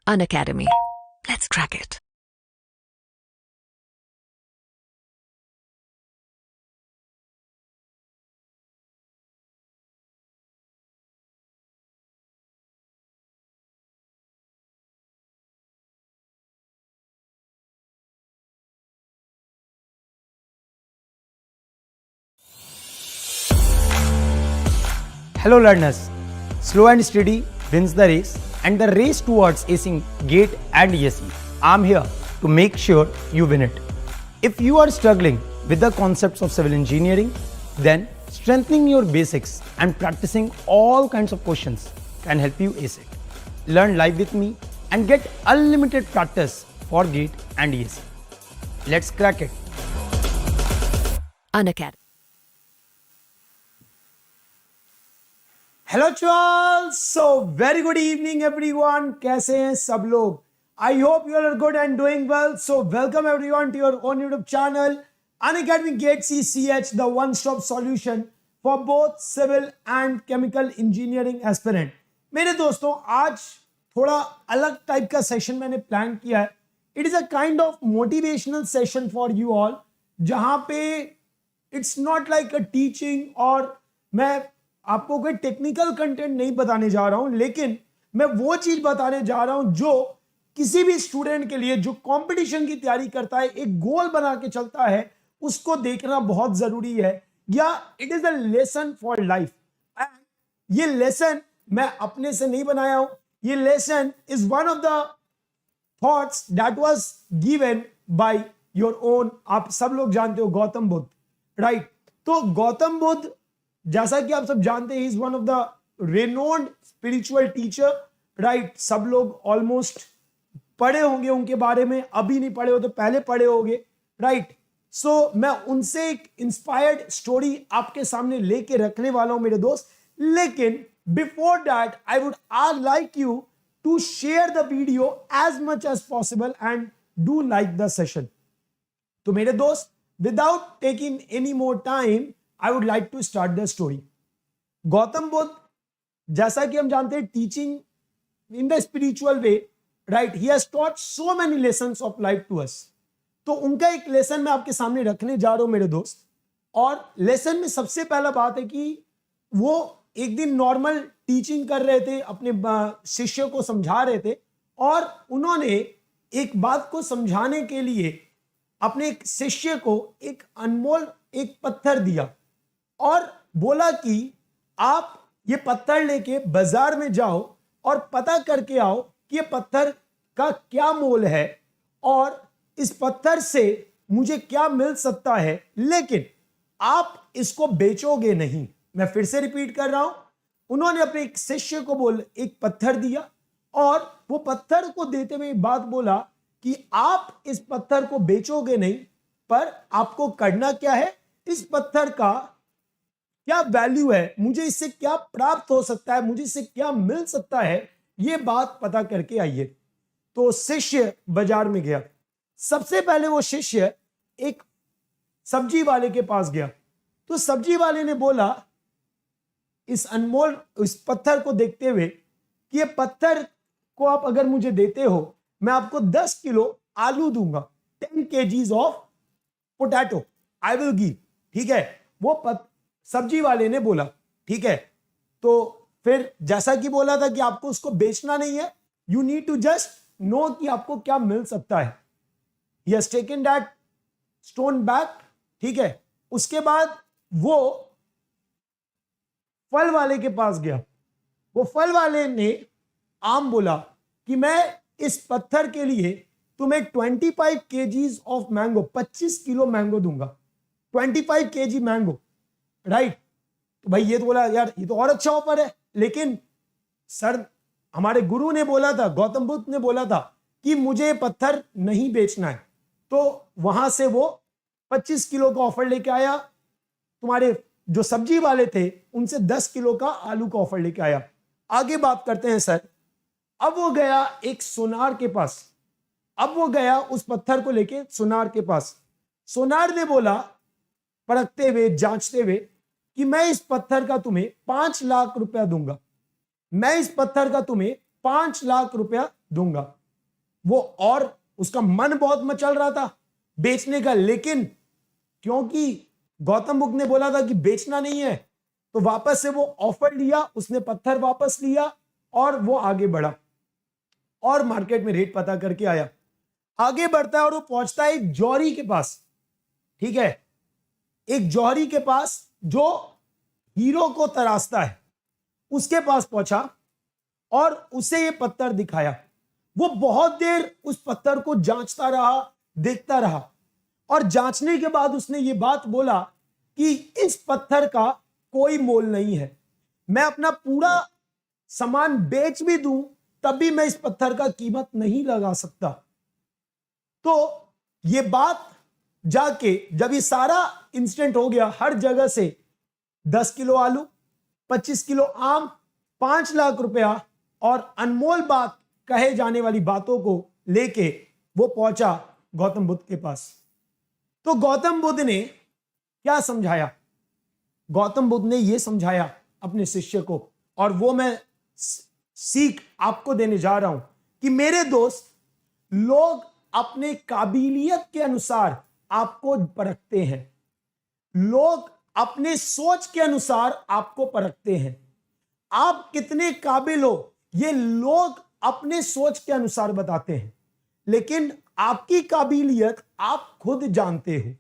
Unacademy. Let's crack it. Hello learners, slow and steady wins the race and the race towards acing GATE and ESE. I'm here to make sure you win it. If you are struggling with the concepts of civil engineering, then strengthening your basics and practicing all kinds of questions can help you ace it. Learn live with me and get unlimited practice for GATE and ESE. Let's crack it. Unacademy. Hello चॉल so very good evening everyone. कैसे हैं सब लोग? I hope you are good and doing well. So welcome everyone to your own YouTube channel Unacademy GATE CCH, the one stop solution for both civil and chemical engineering aspirant. मेरे दोस्तों, आज थोड़ा अलग type का session मैंने plan किया है. It is a kind of motivational session for you all, जहां पे it's not like a teaching और मैं आपको कोई टेक्निकल कंटेंट नहीं बताने जा रहा हूं, लेकिन मैं वो चीज बताने जा रहा हूं जो किसी भी स्टूडेंट के लिए जो कंपटीशन की तैयारी करता है, एक गोल बना के चलता है, उसको देखना बहुत जरूरी है. या it is a lesson for life. ये लेसन मैं अपने से नहीं बनाया हूं. ये lesson is one of the thoughts that was given by your own. आप सब लोग जानते हो गौतम बुद्ध, राइट? तो गौतम बुद्ध, जैसा कि आप सब जानते हैं, is one of the renowned spiritual teacher, right? सब लोग ऑलमोस्ट पढ़े होंगे उनके बारे में. अभी नहीं पढ़े हो तो पहले पढ़े होंगे, राइट? सो मैं उनसे एक इंस्पायर्ड स्टोरी आपके सामने लेके रखने वाला हूं मेरे दोस्त. लेकिन before that I would like you to share the video as much as possible and do like the session. तो मेरे दोस्त, without taking any more time, I would like to start the story. Gautam Buddha, जैसा कि हम जानते हैं, teaching in the spiritual way, right? He has taught so many lessons of life to us. तो उनका एक लेसन मैं आपके सामने रखने जा रहा हूं मेरे दोस्त. और लेसन में सबसे पहला बात है कि वो एक दिन नॉर्मल टीचिंग कर रहे थे, अपने शिष्य को समझा रहे थे, और उन्होंने एक बात को समझाने के लिए अपने एक शिष्य को एक अनमोल एक पत्थर दिया और बोला कि आप ये पत्थर लेके बाजार में जाओ और पता करके आओ कि ये पत्थर का क्या मोल है और इस पत्थर से मुझे क्या मिल सकता है, लेकिन आप इसको बेचोगे नहीं. मैं फिर से रिपीट कर रहा हूं. उन्होंने अपने एक शिष्य को एक पत्थर दिया और वो पत्थर को देते हुए बात बोला कि आप इस पत्थर को बेचोगे नहीं, पर आपको करना क्या है, इस पत्थर का क्या वैल्यू है, मुझे इससे क्या प्राप्त हो सकता है, मुझे इससे क्या मिल सकता है, यह बात पता करके आइए. तो शिष्य बाजार में गया. सबसे पहले वो शिष्य एक सब्जी वाले के पास गया. तो सब्जी वाले ने बोला इस अनमोल इस पत्थर को देखते हुए कि ये पत्थर को आप अगर मुझे देते हो, मैं आपको 10 किलो आलू दूंगा, 10 kgs of potato I will give. ठीक है, वो सब्जी वाले ने बोला. ठीक है, तो फिर जैसा कि बोला था कि आपको उसको बेचना नहीं है, you need to just know कि आपको क्या मिल सकता है. He has taken that stone back. ठीक है, उसके बाद वो फल वाले के पास गया. वो फल वाले ने आम बोला कि मैं इस पत्थर के लिए तुम्हें 25 kgs of mango, 25 kilo mango दूंगा. 25 kg मैंगो, राइट? तो भाई ये तो बोला, यार ये तो और अच्छा ऑफर है, लेकिन सर हमारे गुरु ने बोला था, गौतम बुद्ध ने बोला था कि मुझे पत्थर नहीं बेचना है. तो वहां से वो 25 किलो का ऑफर लेके आया. तुम्हारे जो सब्जी वाले थे उनसे 10 किलो का आलू का ऑफर लेके आया. आगे बात करते हैं सर. अब वो गया एक सोनार के पास. अब वो गया उस पत्थर को लेके सोनार के पास. सोनार ने बोला, परखते हुए, जांचते हुए, कि मैं इस पत्थर का तुम्हें 5 लाख रुपया दूंगा. मैं इस पत्थर का तुम्हें 5 लाख रुपया दूंगा। वो और उसका मन बहुत मचल रहा था बेचने का, लेकिन क्योंकि गौतम बुद्ध ने बोला था कि बेचना नहीं है, तो वापस से वो ऑफर लिया, उसने पत्थर वापस लिया और वो आगे बढ़ा और मार्केट में रेट पता करके आया। आगे बढ़ता है और वो पहुंचता है एक जौहरी के पास। ठीक है, एक जौहरी के पास जो हीरो को तराशता है, उसके पास पहुंचा और उसे ये पत्थर दिखाया। वो बहुत देर उस पत्थर को जांचता रहा, देखता रहा, और जांचने के बाद उसने ये बात बोला कि इस पत्थर का कोई मोल नहीं है, मैं अपना पूरा सामान बेच भी दूं तब भी मैं इस पत्थर का कीमत नहीं लगा सकता। तो ये बात जाके जब ये सारा इंसिडेंट हो गया, हर जगह से 10 किलो आलू, 25 किलो आम, 5 लाख रुपया और अनमोल बात कहे जाने वाली बातों को लेके वो पहुंचा गौतम बुद्ध के पास। तो गौतम बुद्ध ने क्या समझाया? गौतम बुद्ध ने यह समझाया अपने शिष्य को, और वो मैं सीख आपको देने जा रहा हूं कि मेरे दोस्त, लोग अपने काबिलियत के अनुसार आपको परखते हैं, लोग अपने सोच के अनुसार आपको परखते हैं। आप कितने काबिल हो ये लोग अपने सोच के अनुसार बताते हैं, लेकिन आपकी काबिलियत आप खुद जानते हो।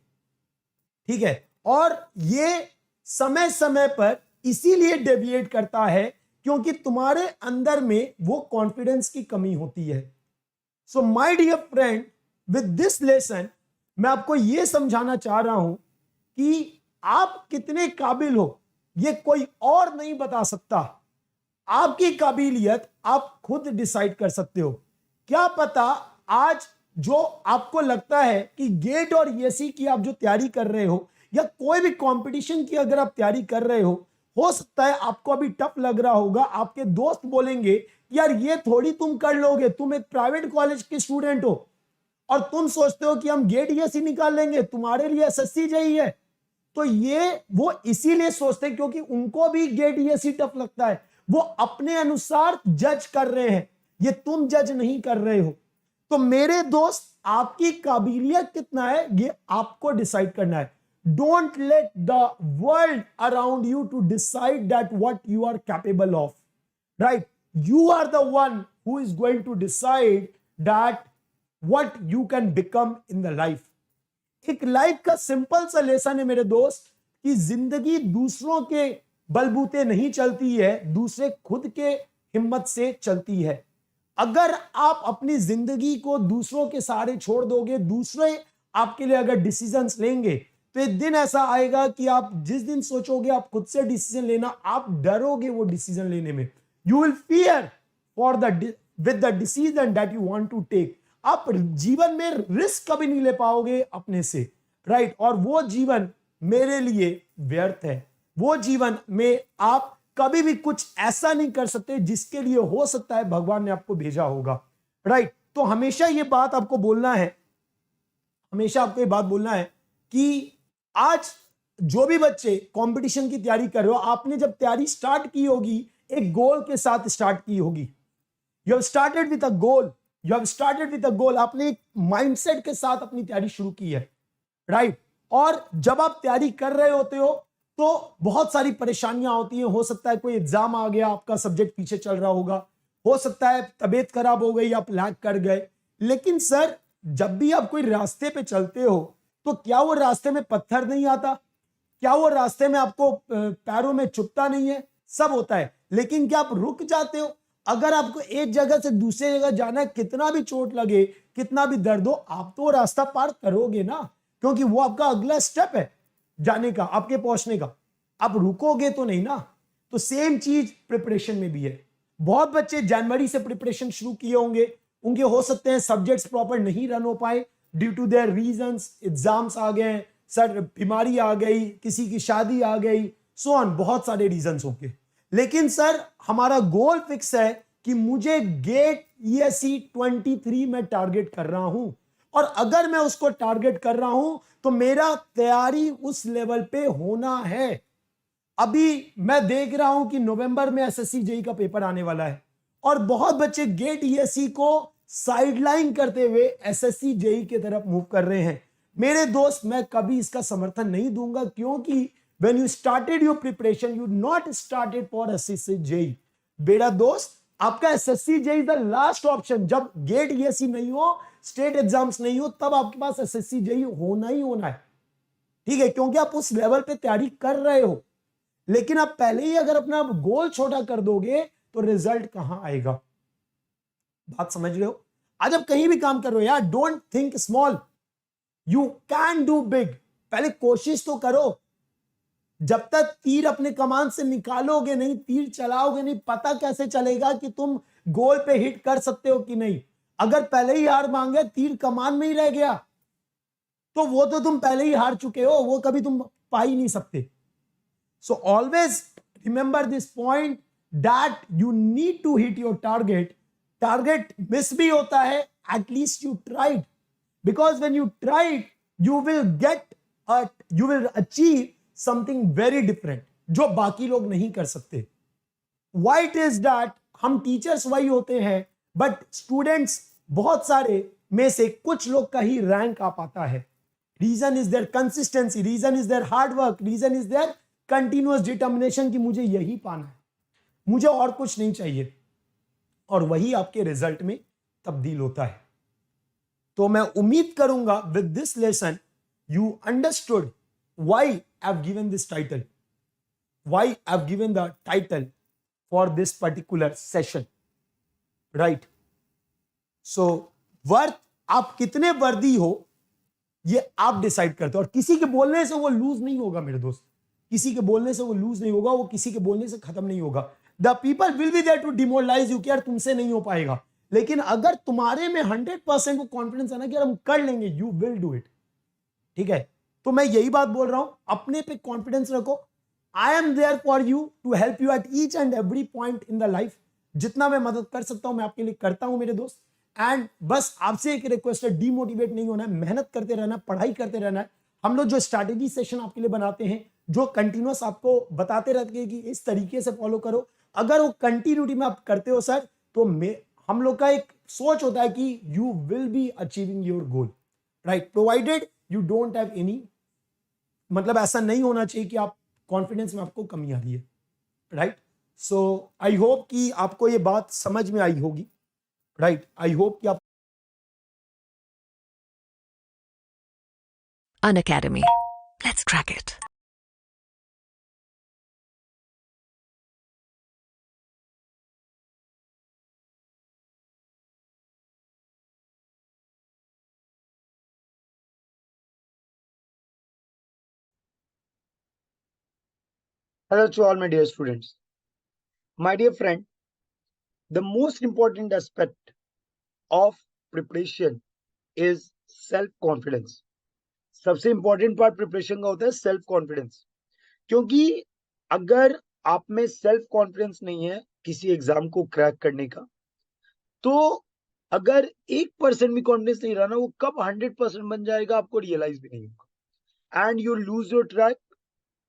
ठीक है, और ये समय समय पर इसीलिए डेविएट करता है क्योंकि तुम्हारे अंदर में वो कॉन्फिडेंस की कमी होती है। So my dear friend, with this lesson मैं आपको यह समझाना चाह रहा हूं कि आप कितने काबिल हो ये कोई और नहीं बता सकता। आपकी काबिलियत आप खुद डिसाइड कर सकते हो। क्या पता आज जो आपको लगता है कि गेट और यूएससी की आप जो तैयारी कर रहे हो, या कोई भी कंपटीशन की अगर आप तैयारी कर रहे हो सकता है आपको अभी टफ लग रहा होगा। आपके दोस्त बोलेंगे यार ये थोड़ी तुम कर लोगे, तुम एक प्राइवेट कॉलेज के स्टूडेंट हो और तुम सोचते हो कि हम गेट यूएससी निकाल लेंगे, तुम्हारे लिए एसएससी जेईई है। तो ये वो इसीलिए सोचते हैं क्योंकि उनको भी गेट यूएससी टफ लगता है। वो अपने अनुसार जज कर रहे हैं, ये तुम जज नहीं कर रहे हो। तो मेरे दोस्त, आपकी काबिलियत कितना है ये आपको डिसाइड करना है। Don't let the world around you to decide that what you are capable of, right? You are the one who is going to decide that what you can become in the life. एक life का simple सा lesson है मेरे दोस्त कि जिंदगी दूसरों के बलबूते नहीं चलती है, दूसरे खुद के हिम्मत से चलती है। अगर आप अपनी जिंदगी को दूसरों के सहारे छोड़ दोगे, दूसरे आपके लिए अगर डिसीजंस लेंगे, तो एक दिन ऐसा आएगा कि आप जिस दिन सोचोगे आप खुद से डिसीजन लेना, आप डरोगे वो डिसीजन लेने में। You will fear for with the decision that you want to take. आप जीवन में रिस्क कभी नहीं ले पाओगे अपने से, राइट? और वो जीवन मेरे लिए व्यर्थ है। वो जीवन में आप कभी भी कुछ ऐसा नहीं कर सकते जिसके लिए हो सकता है भगवान ने आपको भेजा होगा, राइट? तो हमेशा ये बात आपको बोलना है, हमेशा आपको ये बात बोलना है कि आज जो भी बच्चे कंपटीशन की तैयारी कर रहे हो, आपने जब तैयारी स्टार्ट की होगी एक गोल के साथ स्टार्ट की होगी। You have started with a goal, you have started with a goal. आपने एक माइंडसेट के साथ अपनी तैयारी शुरू की है, राइट? और जब आप तैयारी कर रहे होते हो तो बहुत सारी परेशानियां होती हैं। हो सकता है कोई एग्जाम आ गया, आपका सब्जेक्ट पीछे चल रहा होगा, हो सकता है तबीयत खराब हो गई, आप लैग कर गए। लेकिन सर, जब भी आप कोई रास्ते पे चलते हो तो क्या वो रास्ते में पत्थर नहीं आता? क्या वो रास्ते में आपको पैरों में चुभता नहीं है? सब होता है, लेकिन क्या आप रुक जाते हो? अगर आपको एक जगह से दूसरी जगह जाना है, कितना भी चोट लगे, कितना भी दर्द हो, आप तो रास्ता पार करोगे ना, क्योंकि वो आपका अगला स्टेप है जाने का, आपके पहुंचने का। आप रुकोगे तो नहीं ना। तो सेम चीज प्रिपरेशन में भी है। बहुत बच्चे जनवरी से प्रिपरेशन शुरू किए होंगे, उनके हो सकते हैं सब्जेक्ट्स प्रॉपर नहीं रन हो पाए due to their reasons. Exams आ गए, सर बीमारी आ गई, किसी की शादी आ गई, सो ऑन, बहुत सारे रीजंस होंगे। लेकिन सर, हमारा गोल फिक्स है कि मुझे गेट यूएससी 23 में टारगेट कर रहा हूं, और अगर मैं उसको टारगेट कर रहा हूं तो मेरा तैयारी उस लेवल पे होना है। अभी मैं देख रहा हूं कि नवंबर में एसएससी जेईई का पेपर आने वाला है, और बहुत बच्चे गेट ईएससी को साइडलाइन करते हुए एसएससी जेई की तरफ मूव कर रहे हैं। मेरे दोस्त, मैं कभी इसका समर्थन नहीं दूंगा, क्योंकि when you started your preparation you not started for SSC JE. बेटा दोस्त, आपका SSC JE the last option. जब गेट ईएससी नहीं हो, स्टेट एग्जाम्स नहीं हो, तब आपके पास एसएससी जेई होना ही होना है, ठीक है, क्योंकि आप उस लेवल पे तैयारी कर रहे हो। लेकिन आप पहले ही अगर अपना गोल छोटा कर दोगे तो रिजल्ट कहां आएगा? बात समझ रहे हो? आज आप कहीं भी काम कर रहे हो यार, don't think small, you can do big. पहले कोशिश तो करो। जब तक तीर अपने कमान से निकालोगे नहीं, तीर चलाओगे नहीं, पता कैसे चलेगा कि तुम गोल पे हिट कर सकते हो कि नहीं? अगर पहले ही हार मांगे, तीर कमान में ही रह गया, तो वो तो तुम पहले ही हार चुके हो, वो कभी तुम पा ही नहीं सकते। So always remember this point that you need to hit your target. Target miss भी होता है, at least you tried. Because when you tried, you will achieve something very different, जो बाकी लोग नहीं कर सकते. Why it is that हम टीचर्स वही होते हैं, बट स्टूडेंट्स बहुत सारे में से कुछ लोग का ही रैंक आ पाता है. Reason is there consistency, reason is there hard work, reason is there continuous determination कि मुझे यही पाना है, मुझे और कुछ नहीं चाहिए, और वही आपके रिजल्ट में तब्दील होता है. तो मैं उम्मीद करूंगा with this lesson you understood why I have given this title, why I have given the title for this particular session, right? So worth, आप कितने वर्दी हो ये आप डिसाइड करते हो, और किसी के बोलने से वो लूज नहीं होगा मेरे दोस्त, किसी के बोलने से वो लूज नहीं होगा, वो किसी के बोलने से खत्म नहीं होगा. The people will be there to demoralize you कि यार तुमसे नहीं हो पाएगा, लेकिन अगर तुम्हारे में 100% को कॉन्फिडेंस है ना कि यार हम कर लेंगे, यू विल डू इट. ठीक है, तो मैं यही बात बोल रहा हूं, अपने पे कॉन्फिडेंस रखो. I am there for you to help you at each and every point in the life. जितना मैं मदद कर सकता हूं मैं आपके लिए करता हूं मेरे दोस्त. एंड बस आपसे एक रिक्वेस्ट है, डीमोटिवेट नहीं होना है, मेहनत करते रहना है, पढ़ाई करते रहना है. हम लोग जो स्ट्रैटेजी सेशन आपके लिए बनाते हैं, जो कंटिन्यूअस आपको बताते रहते हैं कि इस तरीके से फॉलो करो, अगर वो कंटिन्यूटी में आप करते हो सर, तो हम लोग का एक सोच होता है कि you will be achieving your goal, right? Provided you don't have any, मतलब ऐसा नहीं होना चाहिए कि आप कॉन्फिडेंस में आपको कमी आ रही है, राइट? सो आई होप कि आपको ये बात समझ में आई होगी, राइट? आई होप कि आप Unacademy. Let's crack it. Hello to all my dear students. My dear friend, the most important aspect of preparation is self-confidence. सबसे important part preparation का होता है self-confidence. क्योंकि अगर आप में self-confidence नहीं है किसी एग्जाम को क्रैक करने का, तो अगर 1% भी कॉन्फिडेंस नहीं रहा ना, वो कब 100% बन जाएगा आपको रियलाइज भी नहीं होगा, and you lose your track,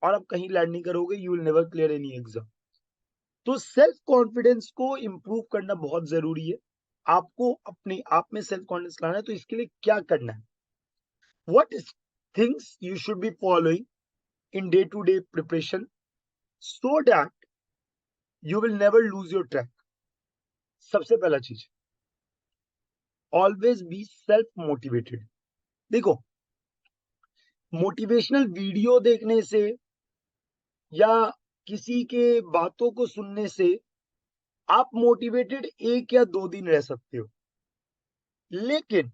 और आप कहीं लैंड नहीं करोगे, you will never clear any exam. तो सेल्फ कॉन्फिडेंस को इंप्रूव करना बहुत जरूरी है. आपको अपने आप में सेल्फ कॉन्फिडेंस लाना है, तो इसके लिए क्या करना है? What is things you should be following in day to day preparation so that you will never lose your track. सबसे पहला चीज, ऑलवेज बी सेल्फ मोटिवेटेड. देखो, मोटिवेशनल वीडियो देखने से या किसी के बातों को सुनने से आप मोटिवेटेड 1 या 2 दिन रह सकते हो, लेकिन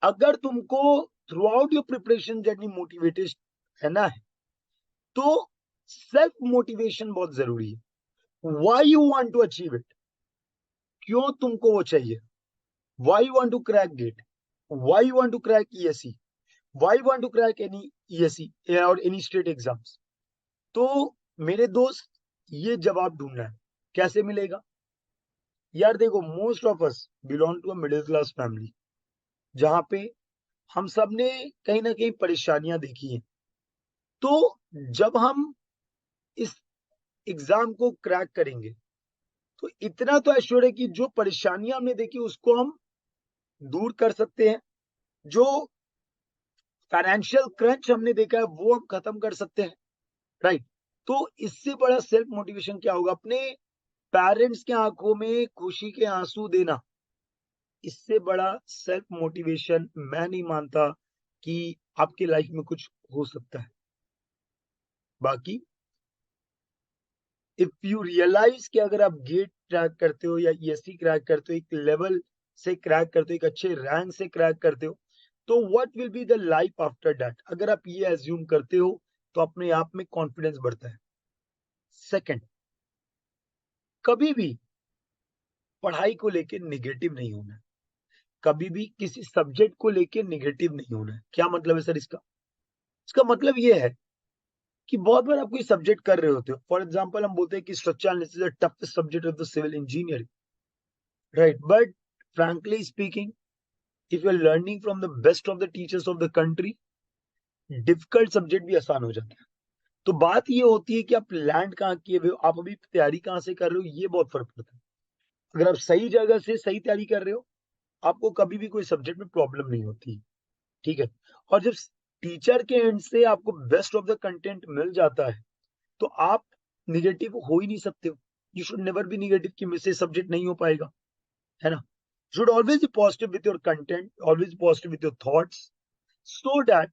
अगर तुमको throughout your preparation journey motivated रहना है, तो सेल्फ मोटिवेशन बहुत जरूरी है. Why you want to achieve it, क्यों तुमको वो चाहिए? Why you want to crack GATE, why you want to crack ESC, why you want to crack any ESC और एनी स्टेट एग्जाम्स. तो मेरे दोस्त, ये जवाब ढूंढना है. कैसे मिलेगा यार? देखो, most of us belong to a middle class family, जहां पे हम सब ने कहीं ना कहीं परेशानियां देखी हैं. तो जब हम इस एग्जाम को क्रैक करेंगे, तो इतना तो एश्योर है कि जो परेशानियां हमने देखी उसको हम दूर कर सकते हैं, जो फाइनेंशियल क्रंच हमने देखा है वो हम खत्म कर सकते हैं, राइट। तो इससे बड़ा सेल्फ मोटिवेशन क्या होगा? अपने पेरेंट्स की आंखों में खुशी के आंसू देना, इससे बड़ा सेल्फ मोटिवेशन मैं नहीं मानता कि आपकी लाइफ में कुछ हो सकता है। बाकी इफ यू रियलाइज कि अगर आप गेट क्रैक करते हो या ईएससी क्रैक करते हो, एक लेवल से क्रैक करते हो, एक अच्छे रैंक से क्रैक करते हो, तो what will be the life after that? अगर आप ये एज्यूम करते हो तो अपने आप में कॉन्फिडेंस बढ़ता है। सेकंड, कभी भी पढ़ाई को लेके निगेटिव नहीं होना है, कभी भी किसी सब्जेक्ट को लेके निगेटिव नहीं होना है। क्या मतलब है सर इसका? इसका मतलब ये है कि बहुत बार आप कोई सब्जेक्ट कर रहे होते हो, फॉर एग्जांपल हम बोलते हैं कि structural analysis is the toughest subject of the civil engineering, right, but frankly speaking, if you are learning from the best of the teachers of the country, difficult subject भी आसान हो जाता है। तो बात ये होती है कि आप लैंड कहाँ किए हुए हो, आप अभी तैयारी कहाँ से कर रहे हो, ये बहुत फर्क पड़ता है। अगर आप सही जगह से सही तैयारी कर रहे हो, आपको कभी भी कोई सब्जेक्ट में प्रॉब्लम नहीं होती, ठीक है। और जब टीचर के एंड से आपको बेस्ट ऑफ द कंटेंट मिल जाता है, तो आप निगेटिव हो ही नहीं सकते हो। You should never be negative कि मुझसे सब्जेक्ट नहीं हो पाएगा, है ना। Should always be positive with your content, always positive with your thoughts, so that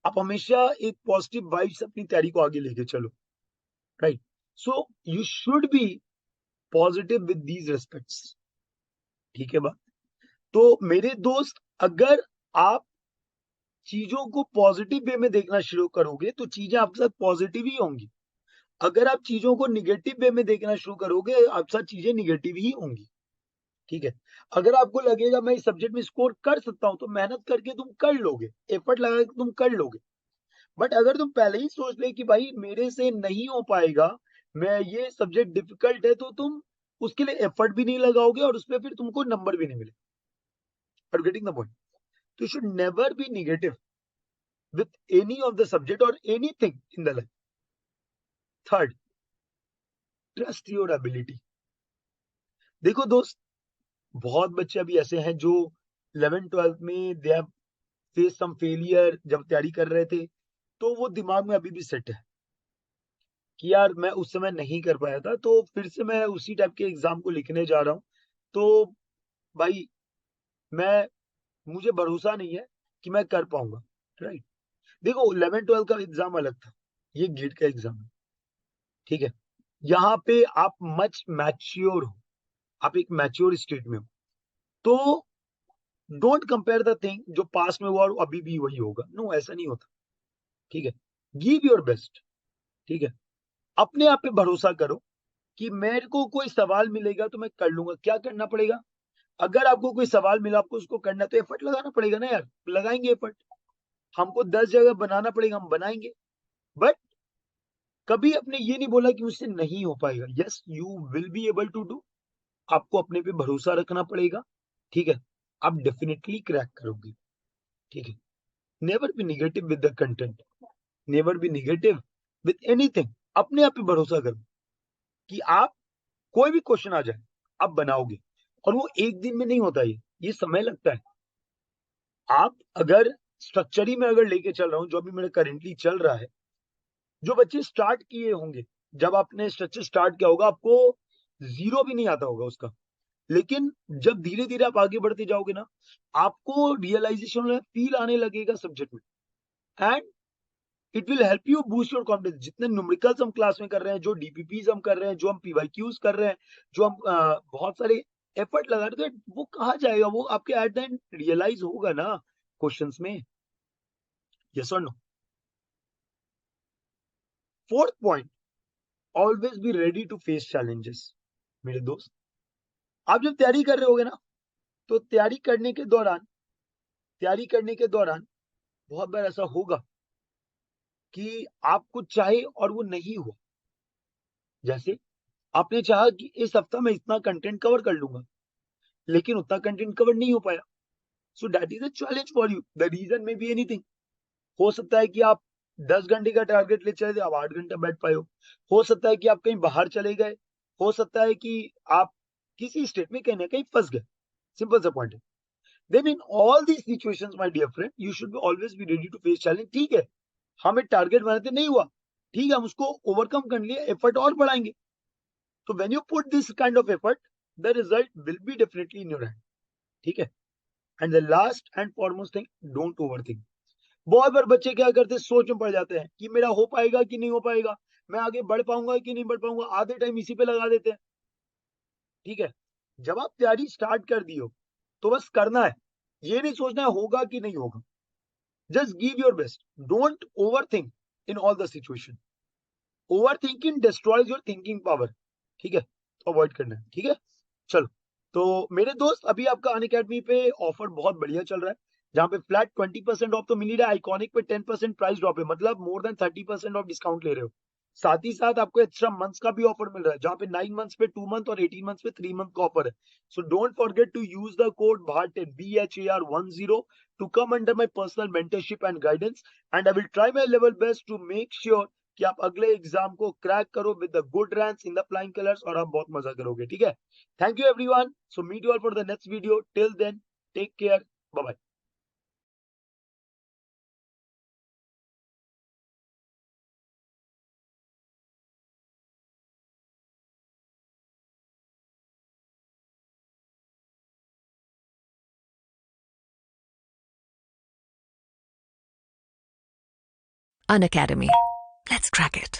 आप हमेशा एक पॉजिटिव वाइब्स अपनी तैयारी को आगे लेके चलो, right. So you should B positive with these respects, ठीक है बात। तो मेरे दोस्त, अगर आप चीजों को पॉजिटिव वे में देखना शुरू करोगे तो चीजें आपके साथ पॉजिटिव ही होंगी। अगर आप चीजों को निगेटिव वे में देखना शुरू करोगे, आपके साथ चीजें निगेटिव ही होंगी, ठीक है। अगर आपको लगेगा मैं इस सब्जेक्ट में स्कोर कर सकता हूं, तो मेहनत करके तुम कर लोगे, एफर्ट लगा के तुम कर लोगे। बट अगर तुम पहले ही सोच ले कि भाई मेरे से नहीं हो पाएगा, मैं ये सब्जेक्ट डिफिकल्ट है, तो तुम उसके लिए एफर्ट भी नहीं लगाओगे और उसमें फिर तुमको नंबर भी नहीं मिले। Are getting the point? तो you should never be negative with any of the subject और anything in the life. Third, trust your ability. देखो दोस्त, बहुत बच्चे अभी ऐसे हैं जो 11th-12th में they have face some failure, जब तैयारी कर रहे थे तो वो दिमाग में अभी भी सेट है कि यार मैं उस समय नहीं कर पाया था, तो फिर से मैं उसी टाइप के एग्जाम को लिखने जा रहा हूँ। तो भाई मैं मुझे भरोसा नहीं है कि मैं कर पाऊंगा, राइट। देखो 11th-12th का एग्जाम अलग था, ये गेट का एग्जाम है, ठीक है। यहाँ पे आप मच मैच्योर हो, आप एक मैच्योर स्टेट में हो। तो डोंट कंपेयर द थिंग जो पास में हुआ और अभी भी वही होगा, नो, ऐसा नहीं होता, ठीक है। गिव योर बेस्ट, ठीक है। अपने आप पे भरोसा करो कि मेरे को कोई सवाल मिलेगा तो मैं कर लूंगा। क्या करना पड़ेगा? अगर आपको कोई सवाल मिला, आपको उसको करना है, तो एफर्ट लगाना पड़ेगा ना यार, लगाएंगे एफर्ट। हमको 10 जगह बनाना पड़ेगा, हम बनाएंगे। बट कभी अपने ये नहीं बोला कि मुझसे नहीं हो पाएगा। Yes, you will be able to do. आपको अपने पे भरोसा रखना पड़ेगा, ठीक है। आप डेफिनेटली क्रैक करोगे, ठीक है। Never be negative with the content, never be negative with anything. अपने आप पे भरोसा करो कि आप कोई भी क्वेश्चन आ जाए आप बनाओगे। और वो एक दिन में नहीं होता, ये समय लगता है। आप अगर स्ट्रक्चर ही में अगर लेके चल रहा हूं, जो अभी मेरा करेंटली चल रहा है, जो बच्चे स्टार्ट किए होंगे, जब आपने स्ट्रक्चर स्टार्ट किया होगा, आपको जीरो भी नहीं आता होगा उसका। लेकिन जब धीरे धीरे आप आगे बढ़ते जाओगे ना, आपको रियलाइजेशन फील आने लगेगा सब्जेक्ट में, and it will help you boost your confidence. जितने न्यूमेरिकल्स हम क्लास में कर रहे हैं, जो डीपीपीज हम कर रहे हैं, जो हम पीवाईक्यूज कर रहे हैं, जो हम बहुत सारे एफर्ट लगा रहे थे, वो कहाँ जाएगा? वो आपके एट द एंड रियलाइज होगा ना क्वेश्चंस में। यस और no? Fourth point, always be ready to face challenges. मेरे दोस्त, आप जब तैयारी कर रहे होगे ना, तो तैयारी करने के दौरान बहुत बार ऐसा होगा कि आप कुछ चाहे और वो नहीं हुआ। जैसे आपने चाहा कि इस हफ्ता में इतना कंटेंट कवर कर लूंगा, लेकिन उतना कंटेंट कवर नहीं हो पाया। So that is a challenge for you. The reason may be anything. हो सकता है कि आप 10 घंटे का टारगेट ले चले थे, आप 8 घंटा बैठ पाए हो सकता है कि आप कहीं बाहर चले गए, हो सकता है कि आप किसी स्टेट में कहीं ना कहीं फंस गए, सिंपल सा पॉइंट है। Then in all these situations my dear friend, you should be always be ready to face challenge. ठीक है, हम एक टारगेट बनाते नहीं हुआ, ठीक है, हम उसको ओवरकम करने लिए एफर्ट और बढ़ाएंगे। तो when you put this kind of effort, the result will be definitely in your hand. ठीक है, and the last and foremost thing, don't overthink. बहुत बार बच्चे क्या करते हैं, सोच में पड़ जाते हैं कि मेरा हो पाएगा कि नहीं हो पाएगा, मैं आगे बढ़ पाऊंगा कि नहीं बढ़ पाऊंगा, आधे टाइम इसी पे लगा देते हैं। ठीक है, जब आप तैयारी स्टार्ट कर दी हो तो बस करना है, ये नहीं सोचना है होगा कि नहीं होगा। Just give your best, don't over think in all the situation. Over thinking destroys your thinking power. ठीक है, तो अवॉइड करना है। ठीक है, चलो। तो मेरे दोस्त, अभी आपका अनअकैडमी पे ऑफर बहुत बढ़िया चल रहा है, जहां पे फ्लैट 20% ऑफ तो मिल ही रहा है, आइकॉनिक पे 10% प्राइस ड्रॉप है, मतलब मोर देन 30% ऑफ डिस्काउंट ले रहे हो। साथ ही साथ आपको एक्स्ट्रा मंथ्स का भी ऑफर मिल रहा है, जहां पे 9 मंथ्स पे 2 मंथ और 18 मंथ्स पे 3 मंथ का ऑफर है। So don't forget to use the code BHAR10 BHAR10 to come under my personal mentorship and guidance, and I will try my level best to make sure कि आप अगले exam को crack करो with the good ranks in the flying colours, और आप बहुत मजा करोगे। ठीक है, thank you everyone, so meet you all for the next video, till then take care, bye bye. Unacademy. Let's crack it.